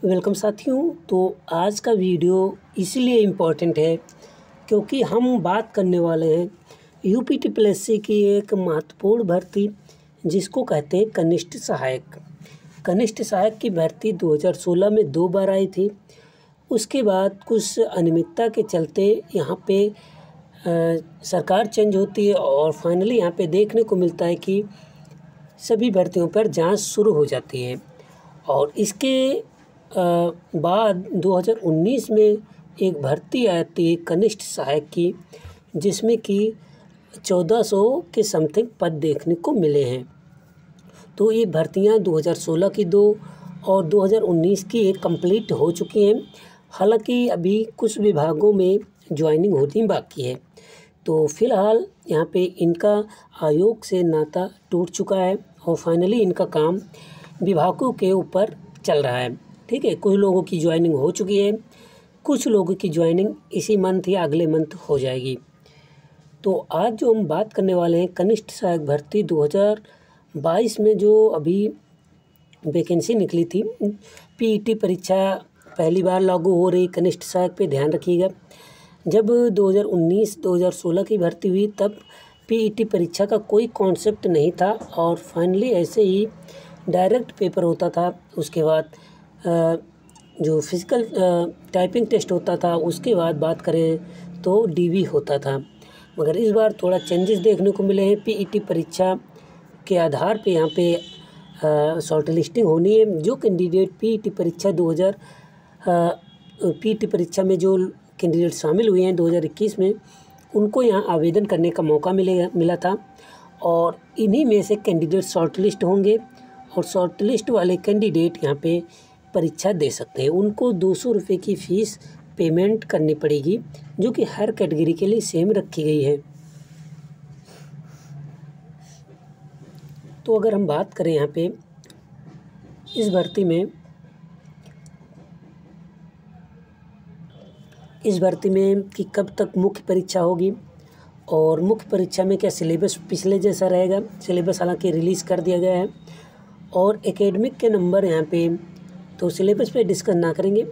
Welcome साथियों। तो आज का वीडियो इसलिए इम्पोर्टेंट है क्योंकि हम बात करने वाले हैं यूपीटीपीएससी की एक महत्वपूर्ण भर्ती जिसको कहते हैं कनिष्ठ सहायक। कनिष्ठ सहायक की भर्ती 2016 में 2 बार आई थी। उसके बाद कुछ अनियमितता के चलते यहाँ पे सरकार चेंज होती है और फाइनली यहाँ पे देखने को मिलता है कि सभी भर्तियों पर जांच शुरू हो जाती है। और इसके बाद 2019 में एक भर्ती आती है कनिष्ठ सहायक की, जिसमें कि 1400 के समथिंग पद देखने को मिले हैं। तो ये भर्तियां 2016 की 2 और 2019 की एक कंप्लीट हो चुकी हैं। हालांकि अभी कुछ विभागों में ज्वाइनिंग होनी बाकी है। तो फिलहाल यहाँ पे इनका आयोग से नाता टूट चुका है और फाइनली इनका काम विभागों के ऊपर चल रहा है। ठीक है, कुछ लोगों की ज्वाइनिंग हो चुकी है, कुछ लोगों की ज्वाइनिंग इसी मंथ या अगले मंथ हो जाएगी। तो आज जो हम बात करने वाले हैं कनिष्ठ सहायक भर्ती 2022 में जो अभी वैकेंसी निकली थी, पीईटी परीक्षा पहली बार लागू हो रही कनिष्ठ सहायक पे ध्यान रखिएगा। जब 2019-2016 की भर्ती हुई तब पीईटी परीक्षा का कोई कॉन्सेप्ट नहीं था और फाइनली ऐसे ही डायरेक्ट पेपर होता था। उसके बाद जो फिज़िकल टाइपिंग टेस्ट होता था, उसके बाद बात करें तो डीवी होता था। मगर इस बार थोड़ा चेंजेस देखने को मिले हैं। पीईटी परीक्षा के आधार पे यहाँ पे शॉर्ट लिस्टिंग होनी है। जो कैंडिडेट पीईटी परीक्षा में जो कैंडिडेट शामिल हुए हैं 2021 में, उनको यहाँ आवेदन करने का मौका मिला था और इन्हीं में से कैंडिडेट शॉर्ट लिस्ट होंगे और शॉर्ट लिस्ट वाले कैंडिडेट यहाँ पे परीक्षा दे सकते हैं। उनको 200 रुपये की फ़ीस पेमेंट करनी पड़ेगी, जो कि हर कैटेगरी के लिए सेम रखी गई है। तो अगर हम बात करें यहाँ पे इस भर्ती में कि कब तक मुख्य परीक्षा होगी और मुख्य परीक्षा में क्या सिलेबस पिछले जैसा रहेगा। सिलेबस हालांकि रिलीज़ कर दिया गया है और एकेडमिक के नंबर यहाँ पे तो सिलेबस पे डिस्कस ना करेंगे।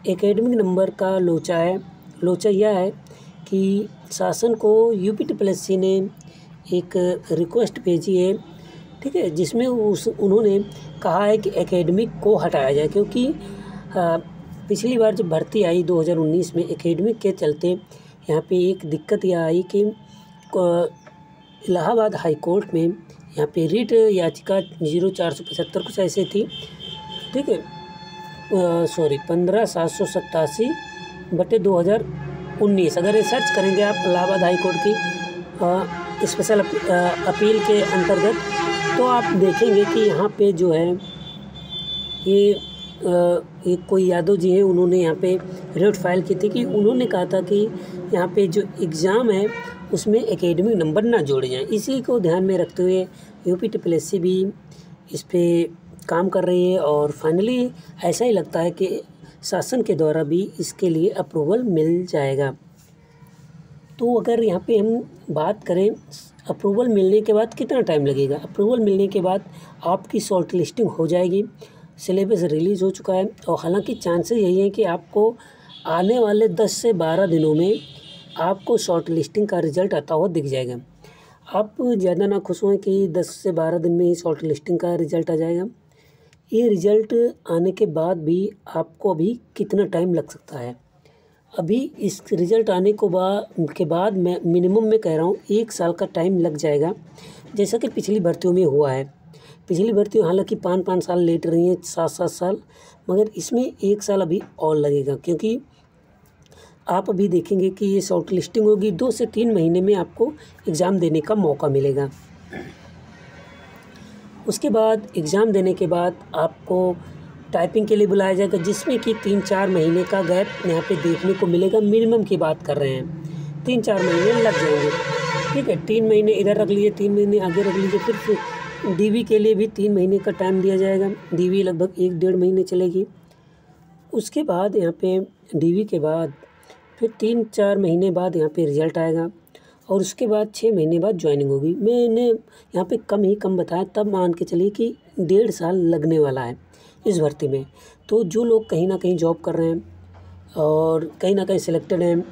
एकेडमिक नंबर का लोचा यह है कि शासन को यूपीटीपीएससी ने एक रिक्वेस्ट भेजी है, ठीक है, जिसमें उन्होंने कहा है कि एकेडमिक को हटाया जाए, क्योंकि पिछली बार जब भर्ती आई 2019 में एकेडमिक के चलते यहाँ पे एक दिक्कत यह आई कि इलाहाबाद हाई कोर्ट में यहाँ पे रिट याचिका 0475 कुछ ऐसे थी, ठीक है, 15,787/2019। अगर ये सर्च करेंगे आप इलाहाबाद हाई कोर्ट की स्पेशल अपील के अंतर्गत, तो आप देखेंगे कि यहाँ पे जो है ये एक कोई यादव जी हैं, उन्होंने यहाँ पे रिट फाइल की थी कि उन्होंने कहा था कि यहाँ पे जो एग्ज़ाम है उसमें एकेडमिक नंबर ना जोड़े जाएं। इसी को ध्यान में रखते हुए यूपीटीपीएससी भी इस पे काम कर रही है और फाइनली ऐसा ही लगता है कि शासन के द्वारा भी इसके लिए अप्रूवल मिल जाएगा। तो अगर यहाँ पे हम बात करें अप्रूवल मिलने के बाद कितना टाइम लगेगा। अप्रूवल मिलने के बाद आपकी शॉर्ट लिस्टिंग हो जाएगी, सिलेबस रिलीज़ हो चुका है और हालांकि चांसेस यही हैं कि आपको आने वाले 10 से 12 दिनों में आपको शॉर्ट लिस्टिंग का रिज़ल्ट आता हुआ दिख जाएगा। आप ज़्यादा ना खुश हों कि 10 से 12 दिन में ही शॉर्ट लिस्टिंग का रिज़ल्ट आ जाएगा। ये रिज़ल्ट आने के बाद भी आपको अभी कितना टाइम लग सकता है। अभी इस रिज़ल्ट आने के बाद मैं मिनिमम में कह रहा हूँ 1 साल का टाइम लग जाएगा, जैसा कि पिछली भर्तियों में हुआ है। पिछली भर्तियाँ हालांकि 5-5 साल लेट रही हैं, 7-7 साल, मगर इसमें 1 साल अभी और लगेगा, क्योंकि आप अभी देखेंगे कि ये शॉर्ट लिस्टिंग होगी 2 से 3 महीने में आपको एग्ज़ाम देने का मौका मिलेगा। उसके बाद एग्ज़ाम देने के बाद आपको टाइपिंग के लिए बुलाया जाएगा, जिसमें कि 3-4 महीने का गैप यहाँ पे देखने को मिलेगा। मिनिमम की बात कर रहे हैं, 3-4 महीने लग जाएंगे, ठीक है। 3 महीने इधर रख लीजिए, 3 महीने आगे रख लीजिए। फिर डीवी के लिए भी 3 महीने का टाइम दिया जाएगा। डीवी लगभग 1-1.5 महीने चलेगी। उसके बाद यहाँ पे डीवी के बाद फिर 3-4 महीने बाद यहाँ पे रिज़ल्ट आएगा और उसके बाद 6 महीने बाद ज्वाइनिंग होगी। मैंने यहाँ पे कम बताया, तब मान के चलिए कि 1.5 साल लगने वाला है, इस भर्ती में। तो जो लोग कहीं ना कहीं जॉब कर रहे हैं और कहीं ना कहीं सिलेक्टेड हैं,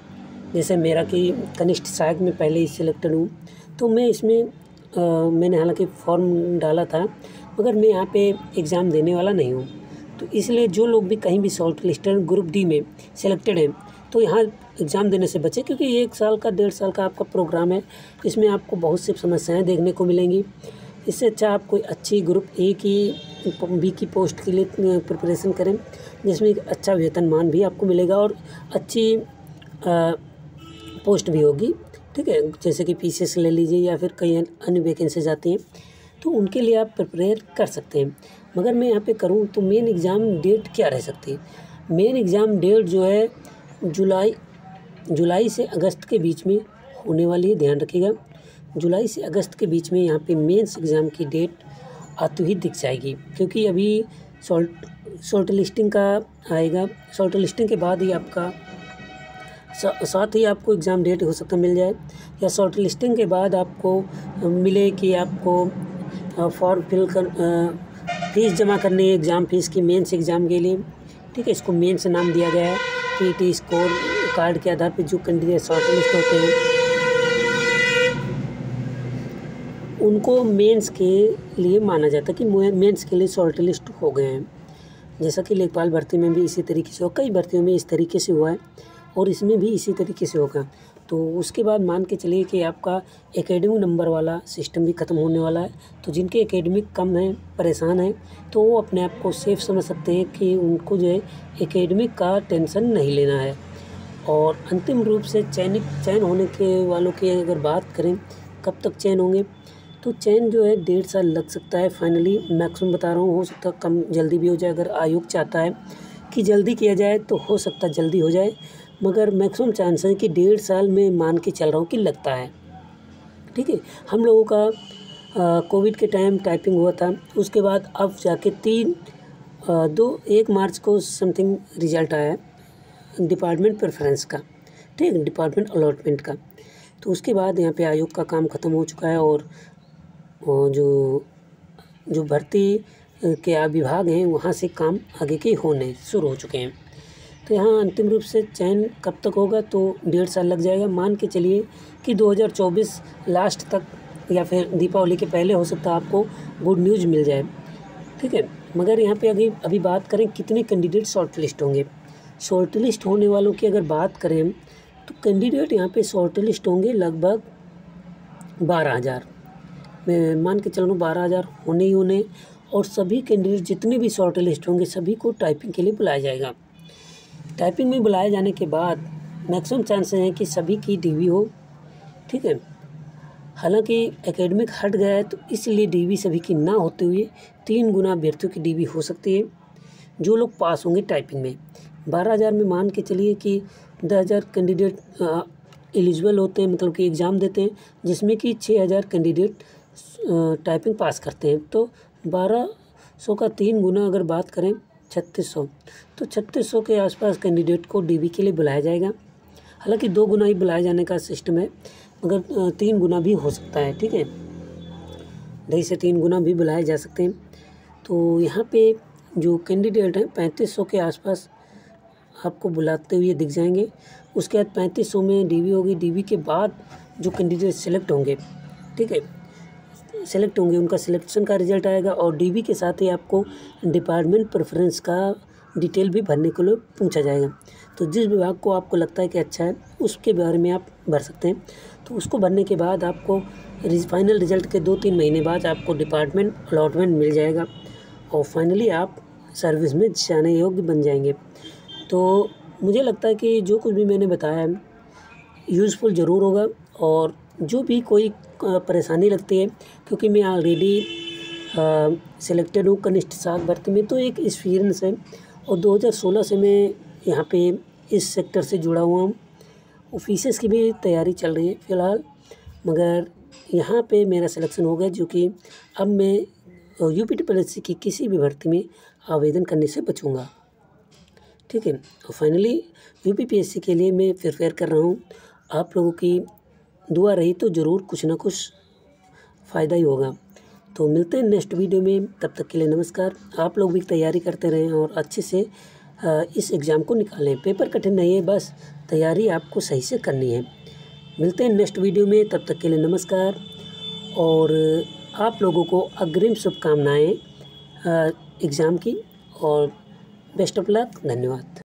जैसे मेरा कि कनिष्ठ सहायक में पहले ही सिलेक्टेड हूँ, तो मैं इसमें मैंने हालांकि फॉर्म डाला था, मगर मैं यहाँ पे एग्ज़ाम देने वाला नहीं हूँ। तो इसलिए जो लोग भी कहीं भी शॉर्ट लिस्टेड ग्रुप डी में सिलेक्टेड हैं, तो यहाँ एग्ज़ाम देने से बचें, क्योंकि 1 साल का 1.5 साल का आपका प्रोग्राम है। इसमें आपको बहुत सी समस्याएं देखने को मिलेंगी। इससे अच्छा आप कोई अच्छी ग्रुप ए की बी की पोस्ट के लिए प्रिपरेशन करें, जिसमें एक अच्छा वेतनमान भी आपको मिलेगा और अच्छी पोस्ट भी होगी। ठीक है, जैसे कि पीसीएस ले लीजिए या फिर कई अन्य वैकेंसीज आती हैं, तो उनके लिए आप प्रिपेयर कर सकते हैं। मगर मैं यहाँ पे करूँ तो मेन एग्ज़ाम डेट क्या रह सकती है? मेन एग्ज़ाम डेट जो है जुलाई से अगस्त के बीच में होने वाली है, ध्यान रखिएगा। जुलाई से अगस्त के बीच में यहाँ पे मेंस एग्ज़ाम की डेट आती हुई दिख जाएगी, क्योंकि अभी शॉर्ट लिस्टिंग का आएगा। शॉर्ट लिस्टिंग के बाद ही आपका साथ ही आपको एग्ज़ाम डेट हो सकता है मिल जाए, या शॉर्ट लिस्टिंग के बाद आपको मिले कि आपको फॉर्म फिल कर फीस जमा करनी है एग्ज़ाम फीस की मेंस एग्ज़ाम के लिए। ठीक है, इसको मेंस नाम दिया गया है। पीटी स्कोर कार्ड के आधार पर जो कैंडिडेट शॉर्ट लिस्ट होते हैं उनको मेंस के लिए माना जाता है कि मेंस के लिए शॉर्ट लिस्ट हो गए हैं। जैसा कि लेखपाल भर्ती में भी इसी तरीके से हुआ, कई भर्तियों में इस तरीके से हुआ है और इसमें भी इसी तरीके से होगा। तो उसके बाद मान के चलिए कि आपका एकेडमिक नंबर वाला सिस्टम भी ख़त्म होने वाला है। तो जिनके एकेडमिक कम हैं, परेशान हैं, तो वो अपने आप को सेफ समझ सकते हैं कि उनको जो है एकेडमिक का टेंशन नहीं लेना है। और अंतिम रूप से चयन होने के वालों की अगर बात करें, कब तक चयन होंगे, तो चयन जो है 1.5 साल लग सकता है। फाइनली मैक्सिमम बता रहा हूँ, हो सकता है कम जल्दी भी हो जाए। अगर आयोग चाहता है कि जल्दी किया जाए तो हो सकता है जल्दी हो जाए, मगर मैक्सिमम चांस है कि 1.5 साल में मान के चल रहा हूँ कि लगता है। ठीक है, हम लोगों का कोविड के टाइम टाइपिंग हुआ था, उसके बाद अब जाके 1 मार्च को समथिंग रिजल्ट आया है डिपार्टमेंट प्रेफरेंस का। ठीक है, डिपार्टमेंट अलॉटमेंट का। तो उसके बाद यहाँ पे आयोग का काम ख़त्म हो चुका है और जो भर्ती के विभाग हैं वहाँ से काम आगे के होने शुरू हो चुके हैं। तो यहाँ अंतिम रूप से चयन कब तक होगा, तो 1.5 साल लग जाएगा। मान के चलिए कि 2024 लास्ट तक या फिर दीपावली के पहले हो सकता है आपको गुड न्यूज़ मिल जाए। ठीक है, मगर यहाँ पे अभी बात करें कितने कैंडिडेट शॉर्ट लिस्ट होंगे। शॉर्ट लिस्ट होने वालों की अगर बात करें तो कैंडिडेट यहाँ पे शॉर्ट लिस्ट होंगे लगभग 12,000। मैं मान के चल रहा हूँ 12,000 होने ही होने। और सभी कैंडिडेट जितने भी शॉर्ट लिस्ट होंगे सभी को टाइपिंग के लिए बुलाया जाएगा। टाइपिंग में बुलाए जाने के बाद मैक्सिमम चांसेस हैं कि सभी की डीवी हो। ठीक है, हालांकि एकेडमिक हट गया है तो इसलिए डीवी सभी की ना होते हुए 3 गुना अभ्यर्थियों की डीवी हो सकती है जो लोग पास होंगे टाइपिंग में। 12,000 में मान के चलिए कि 10,000 कैंडिडेट एलिजिबल होते हैं, मतलब कि एग्ज़ाम देते हैं, जिसमें कि 6,000 कैंडिडेट टाइपिंग पास करते हैं। तो 1200 का 3 गुना अगर बात करें 3600, तो 3600 के आसपास कैंडिडेट को डीवी के लिए बुलाया जाएगा। हालांकि 2 गुना ही बुलाए जाने का सिस्टम है, मगर 3 गुना भी हो सकता है। ठीक है, 2.5 से 3 गुना भी बुलाए जा सकते हैं। तो यहाँ पे जो कैंडिडेट हैं 3500 के आसपास आपको बुलाते हुए दिख जाएंगे। उसके बाद 3500 में डीवी होगी। डीवी के बाद जो कैंडिडेट सेलेक्ट होंगे, ठीक है, सेलेक्ट होंगे उनका सिलेक्शन का रिजल्ट आएगा और डीवी के साथ ही आपको डिपार्टमेंट प्रेफरेंस का डिटेल भी भरने के लिए पूछा जाएगा। तो जिस विभाग को आपको लगता है कि अच्छा है उसके बारे में आप भर सकते हैं। तो उसको भरने के बाद आपको फाइनल रिजल्ट के 2-3 महीने बाद आपको डिपार्टमेंट अलॉटमेंट मिल जाएगा और फाइनली आप सर्विस में जाने योग्य बन जाएंगे। तो मुझे लगता है कि जो कुछ भी मैंने बताया है यूज़फुल ज़रूर होगा। और जो भी कोई परेशानी लगती है, क्योंकि मैं ऑलरेडी सिलेक्टेड हूँ कनिष्ठ सहायक भर्ती में, तो एक एक्सपीरियंस है और 2016 से मैं यहाँ पे इस सेक्टर से जुड़ा हुआ हूँ। ऑफिसेस की भी तैयारी चल रही है फ़िलहाल, मगर यहाँ पे मेरा सिलेक्शन हो गया, जो कि अब मैं यूपीटीपीएससी की किसी भी भर्ती में आवेदन करने से बचूँगा। ठीक है, और फाइनली यूपीपीएससी के लिए मैं प्रिपेयर कर रहा हूँ। आप लोगों की दुआ रही तो ज़रूर कुछ ना कुछ फ़ायदा ही होगा। तो मिलते हैं नेक्स्ट वीडियो में, तब तक के लिए नमस्कार। आप लोग भी तैयारी करते रहें और अच्छे से इस एग्ज़ाम को निकालें। पेपर कठिन नहीं है, बस तैयारी आपको सही से करनी है। मिलते हैं नेक्स्ट वीडियो में, तब तक के लिए नमस्कार और आप लोगों को अग्रिम शुभकामनाएँ एग्ज़ाम की और बेस्ट ऑफ लक। धन्यवाद।